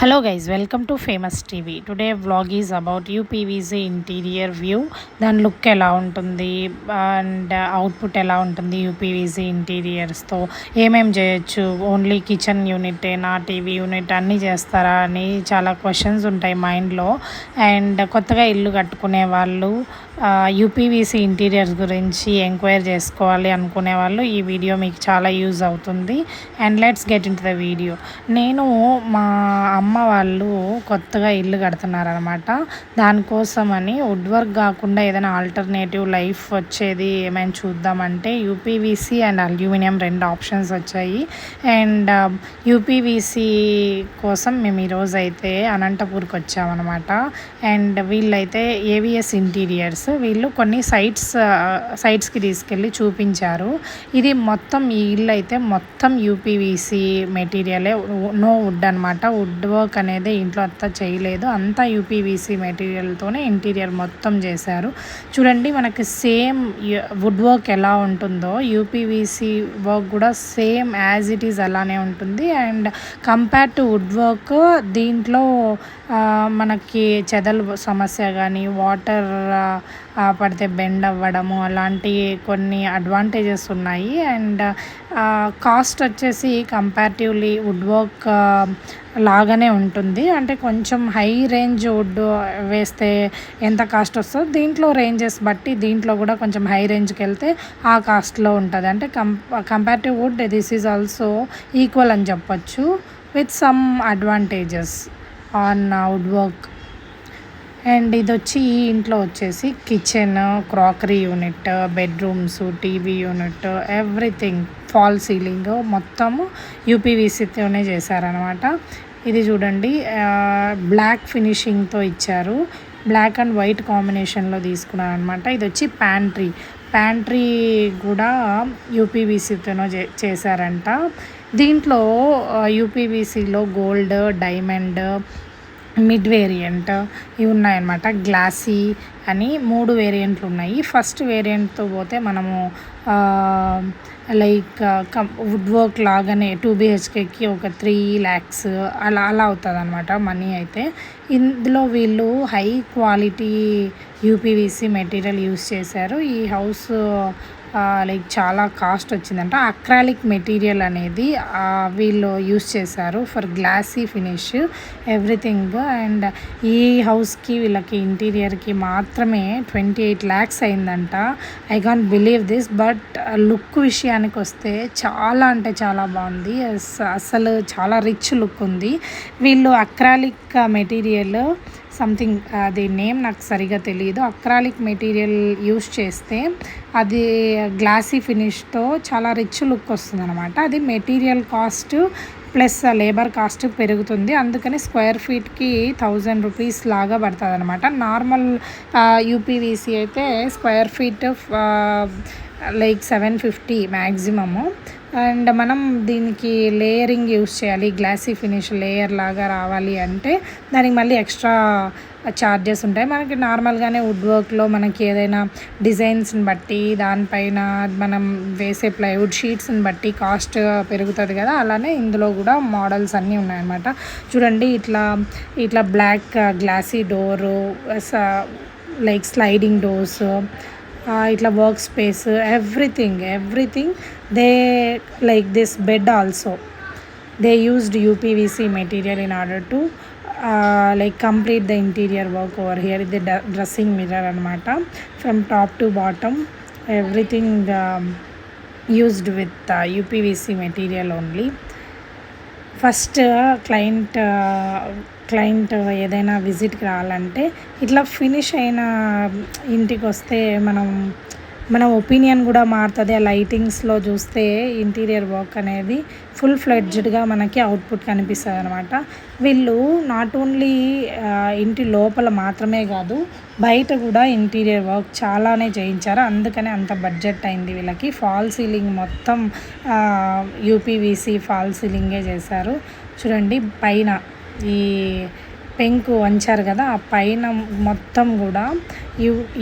Hello guys, welcome to Famous TV. Today vlog is about UPVC interior view. దాని look ఎలా ఉంటుంది and output ఎలా ఉంటుంది UPVC ఇంటీరియర్స్తో ఏమేం చేయొచ్చు, ఓన్లీ కిచెన్ యూనిటేనా, టీవీ యూనిట్ అన్నీ చేస్తారా అని చాలా క్వశ్చన్స్ ఉంటాయి మైండ్లో. అండ్ కొత్తగా ఇల్లు కట్టుకునే వాళ్ళు యూపీవీసీ ఇంటీరియర్స్ గురించి ఎంక్వైరీ చేసుకోవాలి అనుకునే వాళ్ళు ఈ వీడియో మీకు చాలా యూజ్ అవుతుంది. And let's get in to the video. నేను మా అమ్మ వాళ్ళు కొత్తగా ఇల్లు కడుతున్నారనమాట. దానికోసమని వుడ్ వర్క్ కాకుండా ఏదైనా ఆల్టర్నేటివ్ లైఫ్ వచ్చేది ఏమైనా చూద్దామంటే యూపీవీసీ అండ్ అల్యూమినియం 2 ఆప్షన్స్ వచ్చాయి. అండ్ యూపీవీసీ కోసం మేము ఈరోజు అయితే అనంతపూర్కి వచ్చామన్నమాట. అండ్ వీళ్ళైతే ఏవిఎస్ ఇంటీరియర్స్, వీళ్ళు కొన్ని సైట్స్కి తీసుకెళ్ళి చూపించారు. ఇది మొత్తం ఈ ఇల్లు అయితే మొత్తం యూపీవీసీ మెటీరియలే, నో వుడ్ అనమాట. వుడ్ వర్క్ అనేది ఇంట్లో అంతా చేయలేదు, అంతా యూపీవీసీ మెటీరియల్తోనే ఇంటీరియర్ మొత్తం చేశారు. చూడండి, మనకి సేమ్ వుడ్ వర్క్ ఎలా ఉంటుందో యూపీవీసీ వర్క్ కూడా సేమ్ యాజ్ ఇట్ ఈజ్ అలానే ఉంటుంది. And compare to wood work దీంట్లో మనకి చెదలు సమస్య కానీ, వాటర్ పడితే బెండ్ అవ్వడము అలాంటి కొన్ని అడ్వాంటేజెస్ ఉన్నాయి. అండ్ కాస్ట్ వచ్చేసి కంపారిటివ్లీ వుడ్ వర్క్ లాగానే ఉంటుంది. అంటే కొంచెం హై రేంజ్ వుడ్ వేస్తే ఎంత కాస్ట్ వస్తుందో దీంట్లో రేంజెస్ బట్టి దీంట్లో కూడా కొంచెం హై రేంజ్కి వెళ్తే ఆ కాస్ట్లో ఉంటుంది. అంటే comparative wood this is also equal అని చెప్పొచ్చు, with some advantages on wood work. And ఇది వచ్చి ఈ ఇంట్లో వచ్చేసి kitchen, crockery unit, bedrooms, TV unit, everything, fall ceiling మొత్తము యూపీవీసీతోనే చేశారనమాట. ఇది చూడండి, బ్లాక్ ఫినిషింగ్తో ఇచ్చారు, బ్లాక్ అండ్ వైట్ కాంబినేషన్లో తీసుకున్నారు అనమాట. ఇది వచ్చి ప్యాంట్రీ కూడా యూపీవీసీతోనో చేశారంట. దీంట్లో యూపీవీసీలో గోల్డ్, డైమండ్, మిడ్ వేరియంట్ ఇవి ఉన్నాయన్నమాట. గ్లాసీ అని 3 వేరియంట్లు ఉన్నాయి. ఫస్ట్ వేరియంట్తో పోతే మనము లైక్ వుడ్ వర్క్ లాగానే 2 BHKకి ఒక 3 lakhs అలా అవుతుంది అనమాట మనీ అయితే. ఇందులో వీళ్ళు high quality UPVC material use చేశారు. ఈ హౌస్ లైక్ చాలా కాస్ట్ వచ్చిందంట. అక్రాలిక్ మెటీరియల్ అనేది వీళ్ళు యూస్ చేశారు for glossy finish everything. And ఈ హౌస్కి వీళ్ళకి ఇంటీరియర్కి మాత్రమే 28 lakhs అయిందంట. I can't believe this. But look విషయానికి వస్తే చాలా అంటే చాలా బాగుంది, అసలు చాలా రిచ్ లుక్ ఉంది. వీళ్ళు అక్రాలిక్ మెటీరియల్ సంథింగ్, అది నేమ్ నాకు సరిగా తెలియదు, అక్రాలిక్ మెటీరియల్ యూస్ చేస్తే అది గ్లాసీ ఫినిష్తో చాలా రిచ్ లుక్ వస్తుంది అనమాట. అది material cost plus labour cost పెరుగుతుంది, అందుకని స్క్వేర్ ఫీట్కి 1000 rupees లాగా పడుతుంది అనమాట. నార్మల్ యూపీవీసీ అయితే square feet like 750 maximum. And మనం దీనికి లేయరింగ్ యూస్ చేయాలి, గ్లాసీ ఫినిష్ లేయర్ లాగా రావాలి అంటే దానికి మళ్ళీ ఎక్స్ట్రా ఛార్జెస్ ఉంటాయి. మనకి నార్మల్గానే వుడ్ వర్క్లో మనకి ఏదైనా డిజైన్స్ని బట్టి, దానిపైన మనం వేసే ప్లైవుడ్ షీట్స్ని బట్టి కాస్ట్ పెరుగుతుంది కదా, అలానే ఇందులో కూడా మోడల్స్ అన్నీ ఉన్నాయన్నమాట. చూడండి, ఇట్లా black glassy door, like sliding doors, ఇట్లా work space, everything they like this bed also they used UPVC material in order to like complete the interior work over here. The dressing mirror అనమాట, from top to bottom everything used with UPVC material only. First client ఏదైనా విజిట్కి రావాలంటే ఇట్లా finish అయిన ఇంటికి వస్తే మన opinion కూడా మారుతుంది. ఆ లైటింగ్స్లో చూస్తే ఇంటీరియర్ వర్క్ అనేది ఫుల్ ఫ్లెడ్జ్డ్గా మనకి అవుట్పుట్ కనిపిస్తుంది అనమాట. వీళ్ళు నాట్ ఓన్లీ ఇంటి లోపల మాత్రమే కాదు, బయట కూడా ఇంటీరియర్ వర్క్ చాలానే చేయించారు, అందుకనే అంత బడ్జెట్ అయింది వీళ్ళకి. ఫాల్ సీలింగ్ మొత్తం యూపీవీసీ ఫాల్ సీలింగే చేశారు. చూడండి, పైన ఈ పెంకు వంచారు కదా, ఆ పైన మొత్తం కూడా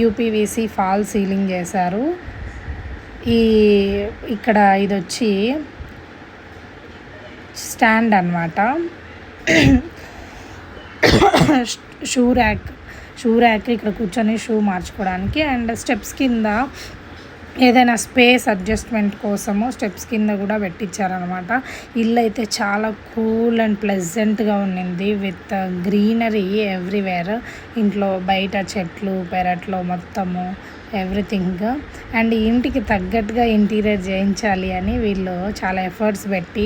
యూపీవీసీ ఫాల్ సీలింగ్ చేశారు. ఇక్కడ ఇది వచ్చి స్టాండ్ అనమాట. షూ ర్యాక్ ఇక్కడ కూర్చొని షూ మార్చుకోవడానికి. అండ్ స్టెప్స్ కింద ఏదైనా స్పేస్ అడ్జస్ట్మెంట్ కోసము స్టెప్స్ కింద కూడా పెట్టించారనమాట. ఇల్లు అయితే చాలా కూల్ అండ్ ప్లెజెంట్గా ఉండింది విత్ గ్రీనరీ ఎవ్రీవేర్. ఇంట్లో బయట చెట్లు, పెరట్లో మొత్తము ఎవ్రీథింగ్. అండ్ ఇంటికి తగ్గట్టుగా ఇంటీరియర్ చేయించాలి అని వీళ్ళు చాలా ఎఫర్ట్స్ పెట్టి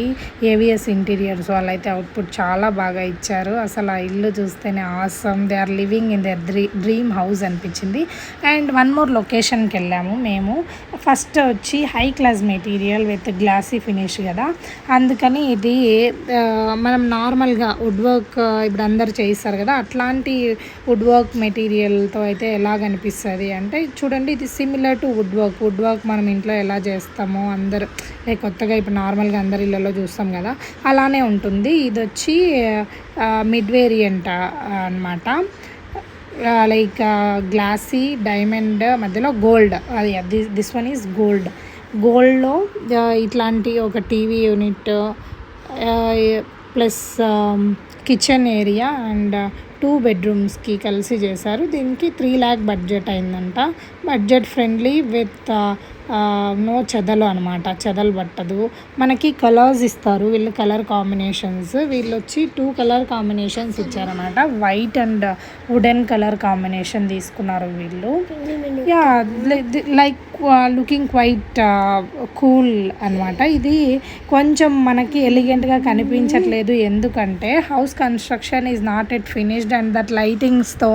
ఏవిఎస్ ఇంటీరియర్స్ వాళ్ళైతే అవుట్పుట్ చాలా బాగా ఇచ్చారు. అసలు ఆ ఇల్లు చూస్తేనే awesome, they are living in their dream house అనిపించింది. అండ్ వన్ మోర్ లొకేషన్కి వెళ్ళాము మేము. ఫస్ట్ వచ్చి high class material with glossy finish కదా, అందుకని ఇది మనం నార్మల్గా వుడ్ వర్క్ ఇప్పుడు అందరు చేయిస్తారు కదా, అట్లాంటి వుడ్ వర్క్ మెటీరియల్తో అయితే ఎలాగ అనిపిస్తుంది అంటే చూడండి, ఇది సిమిలర్ టు వుడ్ వర్క్ మనం ఇంట్లో ఎలా చేస్తామో అందరు లైక్ కొత్తగా ఇప్పుడు నార్మల్గా అందరి ఇళ్ళలో చూస్తాం కదా, అలానే ఉంటుంది. ఇది వచ్చి మిడ్ వేరియంట్ అనమాట. లైక్ గ్లాసీ డైమండ్ మధ్యలో గోల్డ్, అది దిస్ వన్ ఈజ్ గోల్డ్లో ఇట్లాంటి ఒక TV unit plus kitchen area and 2 bedrooమ్స్కి కలిసి చేశారు. దీనికి 3 lakh బడ్జెట్ అయిందంట. బడ్జెట్ ఫ్రెండ్లీ విత్ నో చెదలు అనమాట, చెదలు పట్టదు. మనకి కలర్స్ ఇస్తారు వీళ్ళు, కలర్ కాంబినేషన్స్. వీళ్ళు వచ్చి 2 కలర్ కాంబినేషన్స్ ఇచ్చారనమాట. White and wooden colour combination తీసుకున్నారు వీళ్ళు. Yeah like looking quite cool అనమాట. ఇది కొంచెం మనకి ఎలిగెంట్గా కనిపించట్లేదు, ఎందుకంటే house construction is not at finished and that లైటింగ్స్తో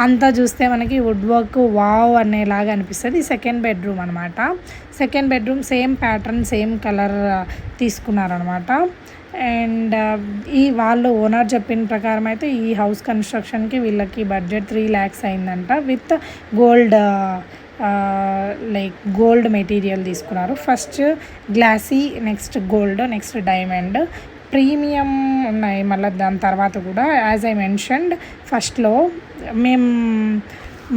అంతా చూస్తే మనకి వుడ్ వర్క్ వావ్ అనేలాగా అనిపిస్తుంది. సెకండ్ బెడ్రూమ్ అనమాట. Second bedroom same pattern, same colour తీసుకున్నారనమాట. అండ్ ఈ వాళ్ళు ఓనర్ చెప్పిన ప్రకారం అయితే ఈ హౌస్ కన్స్ట్రక్షన్కి వీళ్ళకి బడ్జెట్ 3 lakhs అయిందంట. విత్ గోల్డ్ మెటీరియల్ తీసుకున్నారు. First glossy, next gold, next diamond, premium ఉన్నాయి మళ్ళీ దాని తర్వాత కూడా. యాజ్ ఐ మెన్షన్డ్ ఫస్ట్లో మేము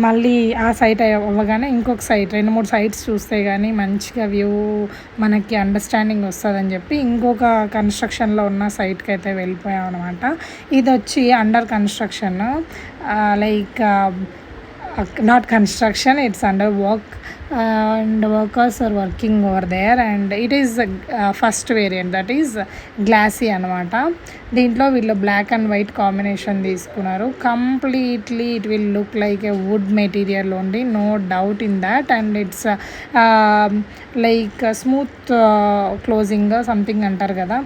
మళ్ళీ ఆ సైట్ అవ్వగానే ఇంకొక సైట్ 2-3 sites చూస్తే కానీ మంచిగా వ్యూ మనకి అండర్స్టాండింగ్ వస్తుందని చెప్పి ఇంకొక కన్స్ట్రక్షన్లో ఉన్న సైట్కి అయితే వెళ్ళిపోయాం అనమాట. ఇది వచ్చి under construction, like not construction, it's under work and workers are working over there. And it is first variant, that is glassy అనమాట. దీంట్లో వీళ్ళు బ్లాక్ అండ్ వైట్ కాంబినేషన్ తీసుకున్నారు. Completely it will look like a wood material only, no doubt in that. And it's like smooth closing something అంటారు కదా,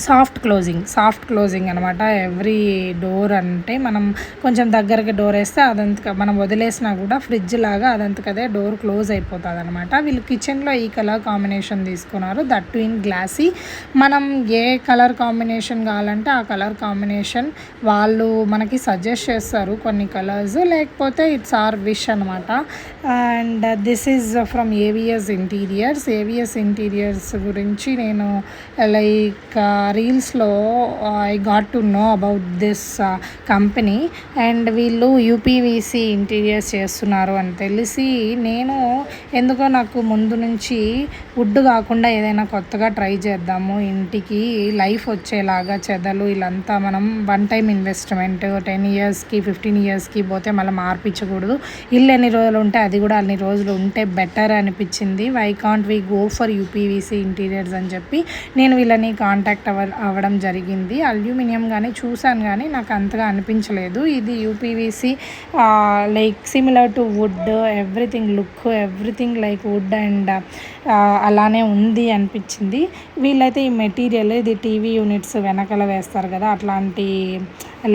soft closing అనమాట. Every door అంటే మనం కొంచెం దగ్గరకి డోర్ వేస్తే అదంతా మనం వదిలేసినా కూడా ఫ్రిడ్జ్ లాగా అదంతకదే డోర్ క్లోజ్ అయిపోతుంది అనమాట. వీళ్ళు కిచెన్లో ఈ కలర్ కాంబినేషన్ తీసుకున్నారు, దట్ టు ఇన్ గ్లాసీ. మనం ఏ కలర్ కాంబినేషన్ కావాలంటే ఆ కలర్ కాంబినేషన్ వాళ్ళు మనకి సజెస్ట్ చేస్తారు కొన్ని కలర్స్, లేకపోతే ఇట్స్ ఆర్ విష్ అనమాట. And this is from AVS interiors గురించి నేను లైక్ రీల్స్లో I got to know about this company. And వీళ్ళు యూపీవీసీ ఇంటీరియర్స్ చేస్తున్నారు అని తెలిసి నేను ఎందుకో నాకు ముందు నుంచి వుడ్ కాకుండా ఏదైనా కొత్తగా ట్రై చేద్దాము, ఇంటికి లైఫ్ వచ్చేలాగా. చెదలు ఇలాంతా మనం వన్ టైం ఇన్వెస్ట్మెంట్ 10 yearsకి 15 yearsకి పోతే మళ్ళీ మార్పించకూడదు. ఇల్లు ఎన్ని రోజులు ఉంటే అది కూడా అన్ని రోజులు ఉంటే బెటర్ అనిపించింది. Why can't we go for UPVC interiors అని చెప్పి నేను వీళ్ళని కాంటాక్ట్ అవ్వడం జరిగింది. అల్యూమినియం కానీ చూశాను కానీ నాకు అంతగా అనిపించలేదు. ఇది UPVC like similar to wood, everything like wood and అలానే ఉంది అనిపించింది. వీళ్ళైతే ఈ మెటీరియల్, ఇది టీవీ యూనిట్స్ వెనకాల వేస్తారు కదా అట్లాంటి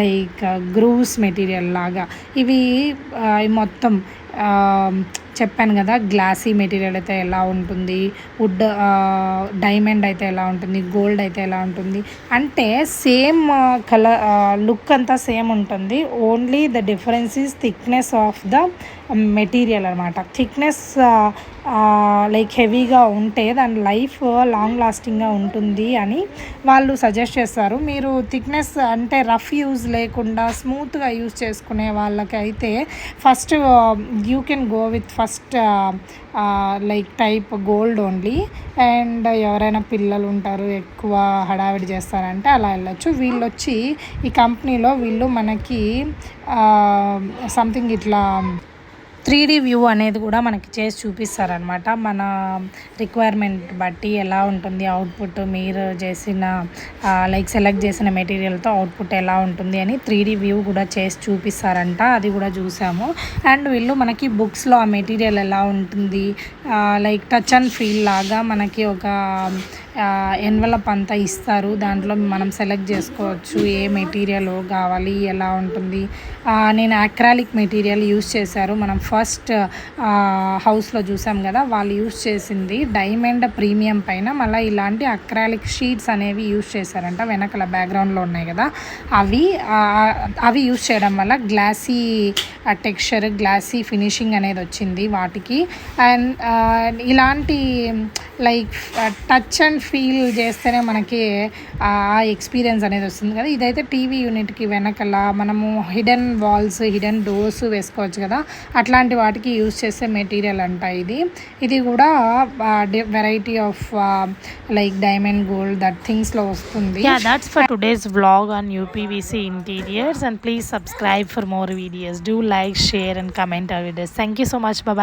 లైక్ గ్రూవ్స్ మెటీరియల్ లాగా ఇవి మొత్తం చెప్పాను కదా. గ్లాసీ మెటీరియల్ అయితే ఎలా ఉంటుంది, వుడ్ డైమండ్ అయితే ఎలా ఉంటుంది, గోల్డ్ అయితే ఎలా ఉంటుంది అంటే సేమ్ కలర్ లుక్ అంతా సేమ్ ఉంటుంది. Only the difference is thickness of the material అనమాట. థిక్నెస్ లైక్ హెవీగా ఉంటే దాని లైఫ్ లాంగ్ లాస్టింగ్గా ఉంటుంది అని వాళ్ళు సజెస్ట్ చేస్తారు. మీరు థిక్నెస్ అంటే రఫ్ యూజ్ లేకుండా స్మూత్గా యూజ్ చేసుకునే వాళ్ళకైతే first you can go with first like type gold only. And ఎవరైనా పిల్లలు ఉంటారు ఎక్కువ హడావిడి చేస్తారంటే అలా వెళ్ళచ్చు. వీళ్ళు వచ్చి ఈ కంపెనీలో వీళ్ళు మనకి సంథింగ్ ఇట్లా 3D వ్యూ అనేది కూడా మనకి చేసి చూపిస్తారనమాట. మన రిక్వైర్మెంట్ బట్టి ఎలా ఉంటుంది అవుట్పుట్, మీరు చేసిన లైక్ సెలెక్ట్ చేసిన మెటీరియల్తో అవుట్పుట్ ఎలా ఉంటుంది అని 3D వ్యూ కూడా చేసి చూపిస్తారంట. అది కూడా చూసాము. అండ్ వీళ్ళు మనకి బుక్స్లో ఆ మెటీరియల్ ఎలా ఉంటుంది లైక్ టచ్ అండ్ ఫీల్ లాగా మనకి ఒక ఎన్వలప్ అంతా ఇస్తారు. దాంట్లో మనం సెలెక్ట్ చేసుకోవచ్చు ఏ మెటీరియల్ కావాలి, ఎలా ఉంటుంది. నేను అక్రాలిక్ మెటీరియల్ యూస్ చేశారు. మనం ఫస్ట్ హౌస్లో చూసాం కదా, వాళ్ళు యూస్ చేసింది డైమండ్ ప్రీమియం పైన మళ్ళీ ఇలాంటి అక్రాలిక్ షీట్స్ అనేవి యూస్ చేశారంట. వెనకల బ్యాక్గ్రౌండ్లో ఉన్నాయి కదా అవి యూస్ చేయడం వల్ల గ్లాసీ టెక్స్చర్, గ్లాసీ ఫినిషింగ్ అనేది వచ్చింది వాటికి. అండ్ ఇలాంటి లైక్ టచ్ అండ్ ఫీల్ చేస్తేనే మనకి ఆ ఎక్స్పీరియన్స్ అనేది వస్తుంది కదా. ఇదైతే టీవీ యూనిట్కి వెనకల మనము హిడెన్ వాల్స్, హిడెన్ డోర్స్ వేసుకోవచ్చు కదా, అట్లాంటి వాటికి యూస్ చేసే మెటీరియల్ అంట ఇది కూడా variety of like diamond, gold that థింగ్స్లో వస్తుంది. That's for today's vlog on UPVC interiors, and please subscribe for more videos. Do like, share and comment our videos. Thank you so much. Bye bye.